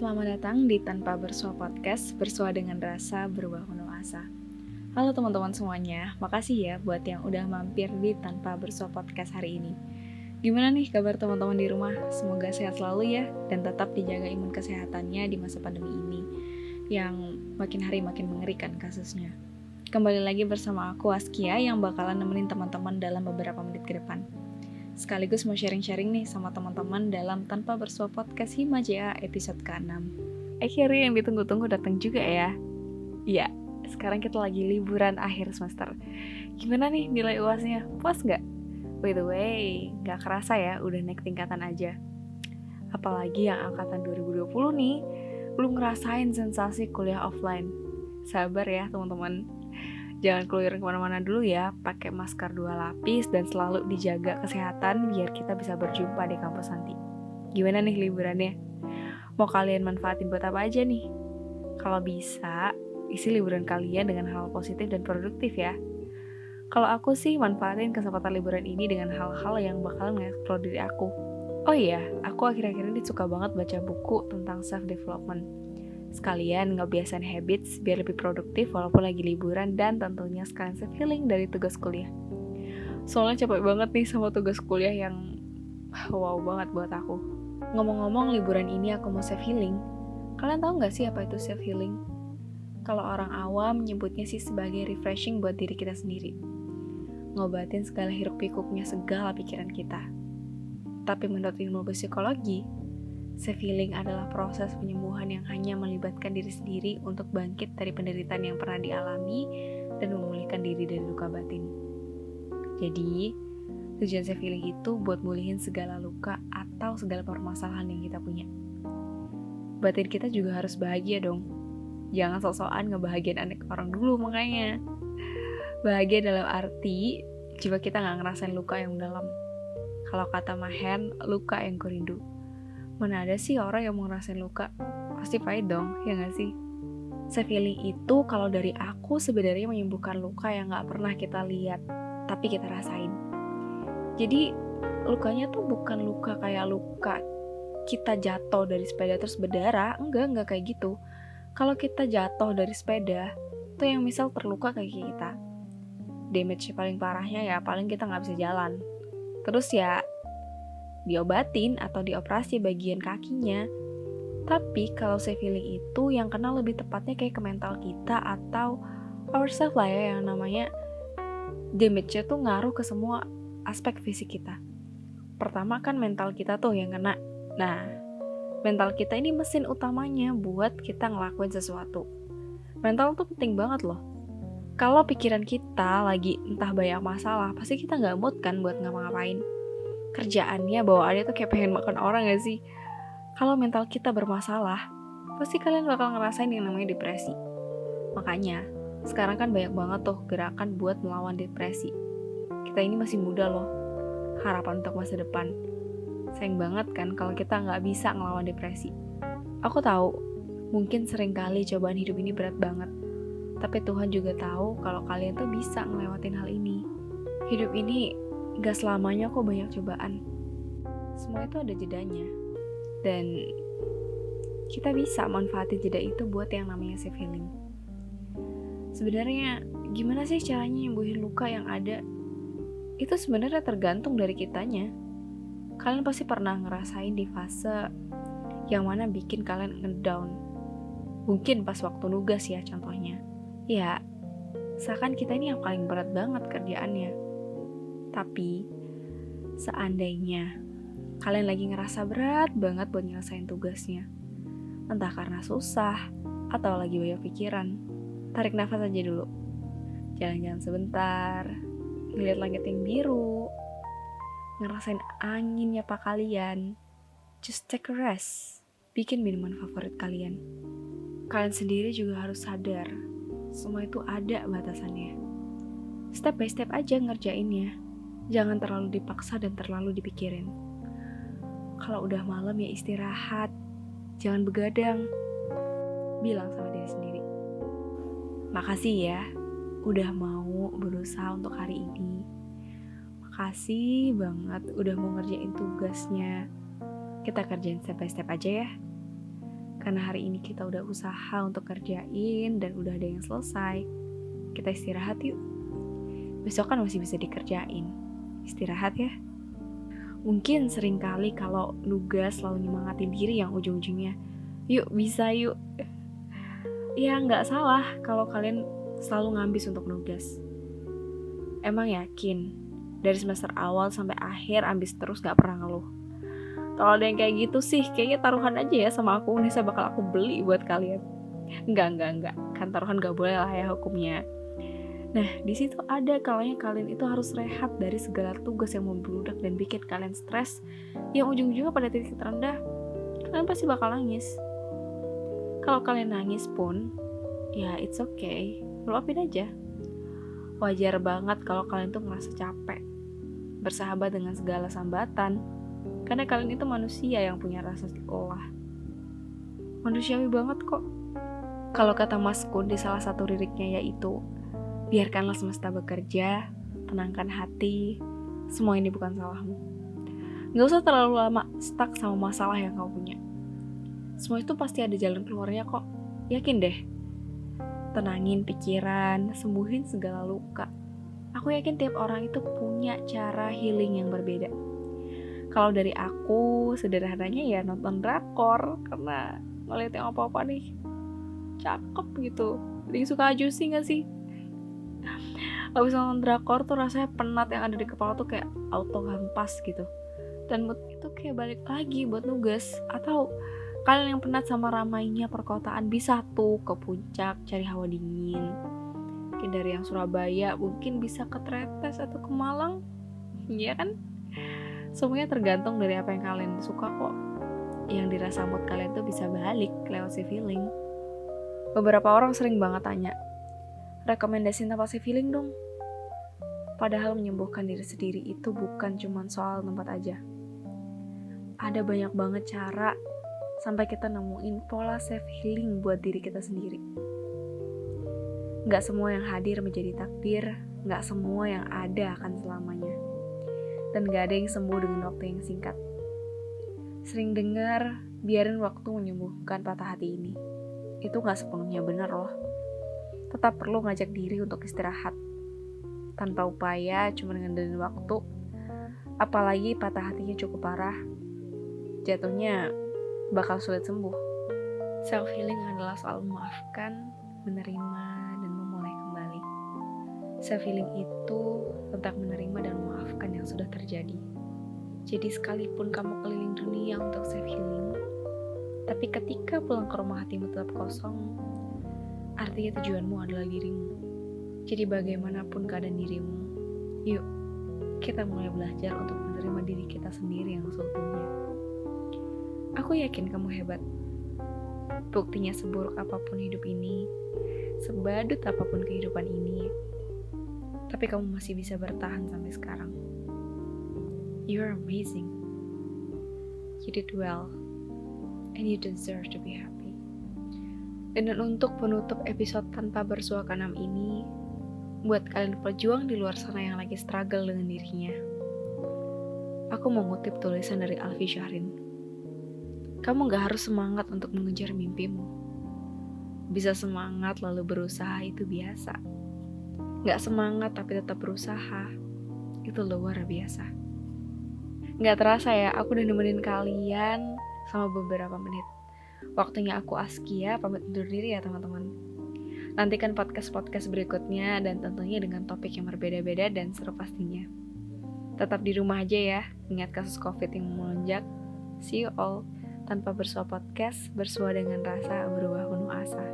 selamat datang di Tanpa Bersua Podcast, bersua dengan rasa, berubah penuh asa. Halo teman-teman semuanya, makasih ya buat yang udah mampir di Tanpa Bersua Podcast hari ini. Gimana nih kabar teman-teman di rumah? Semoga sehat selalu ya, dan tetap dijaga imun kesehatannya di masa pandemi ini, yang makin hari makin mengerikan kasusnya. Kembali lagi bersama aku Askia yang bakalan nemenin teman-teman dalam beberapa menit ke depan. Sekaligus mau sharing-sharing nih sama teman-teman dalam Tanpa Bersua Podcast Himaja episode ke-6. Akhirnya yang ditunggu-tunggu datang juga ya. Iya, sekarang kita lagi liburan akhir semester. Gimana nih nilai UASnya? Puas nggak? By the way, nggak kerasa ya udah naik tingkatan aja. Apalagi yang angkatan 2020 nih, belum ngerasain sensasi kuliah offline. Sabar ya teman-teman. Jangan keluar kemana-mana dulu ya, pakai masker 2 lapis dan selalu dijaga kesehatan biar kita bisa berjumpa di kampus nanti. Gimana nih liburannya? Mau kalian manfaatin buat apa aja nih? Kalau bisa, isi liburan kalian dengan hal positif dan produktif ya. Kalau aku sih manfaatin kesempatan liburan ini dengan hal-hal yang bakalan nge-explore diri aku. Oh iya, aku akhir-akhir ini suka banget baca buku tentang self-development. Sekalian ngebiasain habits biar lebih produktif walaupun lagi liburan dan tentunya sekalian self-healing dari tugas kuliah. Soalnya capek banget nih sama tugas kuliah yang wow banget buat aku. Ngomong-ngomong liburan ini aku mau self-healing. Kalian tahu gak sih apa itu self-healing? Kalau orang awam nyebutnya sih sebagai refreshing buat diri kita sendiri. Ngobatin segala hiruk-pikuknya segala pikiran kita. Tapi menurut ilmu psikologi, self-healing adalah proses penyembuhan yang hanya melibatkan diri sendiri untuk bangkit dari penderitaan yang pernah dialami dan memulihkan diri dari luka batin. Jadi, tujuan self-healing itu buat mulihin segala luka atau segala permasalahan yang kita punya. Batin kita juga harus bahagia dong. Jangan sok-sokan ngebahagiain anak orang dulu makanya. Bahagia dalam arti, jiwa kita gak ngerasain luka yang dalam. Kalau kata Mahen, luka yang kurindu. Mana ada sih orang yang mau ngerasain luka? Pasti pahit dong, ya gak sih? Self-healing itu kalau dari aku sebenarnya menyembuhkan luka yang gak pernah kita lihat, tapi kita rasain. Jadi lukanya tuh bukan luka kayak luka kita jatuh dari sepeda terus berdarah, enggak kayak gitu. Kalau kita jatuh dari sepeda, tuh yang misal terluka kaki kita. Damage paling parahnya ya paling kita gak bisa jalan. Terus ya diobatin atau dioperasi bagian kakinya. Tapi kalau self-healing itu yang kena lebih tepatnya kayak ke mental kita atau ourselves lah ya, yang namanya damage-nya tuh ngaruh ke semua aspek fisik kita. Pertama kan mental kita tuh yang kena. Nah, mental kita ini mesin utamanya buat kita ngelakuin sesuatu. Mental tuh penting banget loh. Kalau pikiran kita lagi entah banyak masalah, pasti kita gak mood kan buat ngapa-ngapain. Kerjaannya, bawaannya tuh kayak pengen makan orang gak sih? Kalau mental kita bermasalah, pasti kalian bakal ngerasain yang namanya depresi. Makanya, sekarang kan banyak banget tuh gerakan buat melawan depresi. Kita ini masih muda loh, harapan untuk masa depan. Sayang banget kan kalau kita gak bisa ngelawan depresi. Aku tahu, mungkin sering kali cobaan hidup ini berat banget. Tapi Tuhan juga tahu kalau kalian tuh bisa ngelewatin hal ini. Hidup ini gak selamanya kok banyak cobaan. Semua itu ada jedanya. Dan kita bisa manfaatin jeda itu buat yang namanya self-healing. Sebenarnya gimana sih caranya nyembuhin luka yang ada? Itu sebenarnya tergantung dari kitanya. Kalian pasti pernah ngerasain di fase yang mana bikin kalian ngedown. Mungkin pas waktu nugas ya contohnya. Ya, seakan kita ini yang paling berat banget kerjaannya. Tapi, seandainya kalian lagi ngerasa berat banget buat nyelesain tugasnya, entah karena susah atau lagi banyak pikiran, tarik nafas aja dulu. Jalan-jalan sebentar, ngeliat langit yang biru, ngerasain angin nyapa kalian. Just take a rest. Bikin minuman favorit kalian. Kalian sendiri juga harus sadar, semua itu ada batasannya. Step by step aja ngerjainnya. Jangan terlalu dipaksa dan terlalu dipikirin. Kalau udah malam ya istirahat. Jangan begadang. Bilang sama diri sendiri, makasih ya udah mau berusaha untuk hari ini. Makasih banget udah mau ngerjain tugasnya. Kita kerjain step by step aja ya. Karena hari ini kita udah usaha untuk kerjain dan udah ada yang selesai. Kita istirahat yuk. Besok kan masih bisa dikerjain. Istirahat ya. Mungkin seringkali kalau nugas selalu nyemangatin diri yang ujung-ujungnya, yuk bisa yuk. Ya nggak salah kalau kalian selalu ngambis untuk nugas. Emang yakin dari semester awal sampai akhir ambis terus gak pernah ngeluh? Kalau ada yang kayak gitu sih, kayaknya taruhan aja ya sama aku. Nisa bakal aku beli buat kalian. Enggak. Kan taruhan gak boleh lah ya hukumnya. Nah, di situ ada kalanya kalian itu harus rehat dari segala tugas yang membludak dan bikin kalian stres, yang ujung-ujungnya pada titik terendah, kalian pasti bakal nangis. Kalau kalian nangis pun, ya it's okay, luapin aja. Wajar banget kalau kalian tuh ngerasa capek, bersahabat dengan segala sambatan, karena kalian itu manusia yang punya rasa lelah. Manusiawi banget kok. Kalau kata Mas Kun di salah satu liriknya yaitu, biarkanlah semesta bekerja, tenangkan hati, semua ini bukan salahmu. Gak usah terlalu lama stuck sama masalah yang kau punya. Semua itu pasti ada jalan keluarnya kok, yakin deh. Tenangin pikiran, sembuhin segala luka. Aku yakin tiap orang itu punya cara healing yang berbeda. Kalau dari aku, sederhananya ya nonton drakor, karena ngeliat yang apa-apa nih cakep gitu. Ada yang suka ajusi gak sih? Habis nonton drakor tuh rasanya penat yang ada di kepala tuh kayak auto hempas gitu. Dan mood itu kayak balik lagi buat nugas. Atau kalian yang penat sama ramainya perkotaan bisa tuh ke puncak cari hawa dingin. Mungkin dari yang Surabaya mungkin bisa ke Tretes atau ke Malang. Iya kan? Semuanya tergantung dari apa yang kalian suka kok. Yang dirasa mood kalian tuh bisa balik lewat si feeling. Beberapa orang sering banget tanya, rekomendasi tempat si feeling dong. Padahal menyembuhkan diri sendiri itu bukan cuma soal tempat aja. Ada banyak banget cara sampai kita nemuin pola self healing buat diri kita sendiri. Gak semua yang hadir menjadi takdir, gak semua yang ada akan selamanya. Dan gak ada yang sembuh dengan waktu yang singkat. Sering dengar, biarin waktu menyembuhkan patah hati ini. Itu gak sepenuhnya benar loh. Tetap perlu ngajak diri untuk istirahat. Tanpa upaya, cuma ngandelin waktu. Apalagi patah hatinya cukup parah, jatuhnya bakal sulit sembuh. Self healing adalah soal memaafkan, menerima, dan memulai kembali. Self healing itu tentang menerima dan memaafkan yang sudah terjadi. Jadi sekalipun kamu keliling dunia untuk self healing, tapi ketika pulang ke rumah hatimu tetap kosong, artinya tujuanmu adalah dirimu. Jadi bagaimanapun keadaan dirimu, yuk kita mulai belajar untuk menerima diri kita sendiri yang seutuhnya. Aku yakin kamu hebat. Buktinya seburuk apapun hidup ini, sebadut apapun kehidupan ini, tapi kamu masih bisa bertahan sampai sekarang. You're amazing. You did well, and you deserve to be happy. Dan untuk penutup episode tanpa bersuah ke-6 ini, buat kalian pejuang di luar sana yang lagi struggle dengan dirinya, aku mau ngutip tulisan dari Alfi Syahrin. Kamu gak harus semangat untuk mengejar mimpimu. Bisa semangat lalu berusaha itu biasa. Gak semangat tapi tetap berusaha, itu luar biasa. Gak terasa ya, aku udah nemenin kalian sama beberapa menit. Waktunya aku Askia, pamit undur diri ya teman-teman. Nantikan podcast-podcast berikutnya dan tentunya dengan topik yang berbeda-beda dan seru pastinya. Tetap di rumah aja ya, ingat kasus COVID yang melonjak. See you all. Tanpa bersuah podcast, bersuah dengan rasa berubah penuh asa.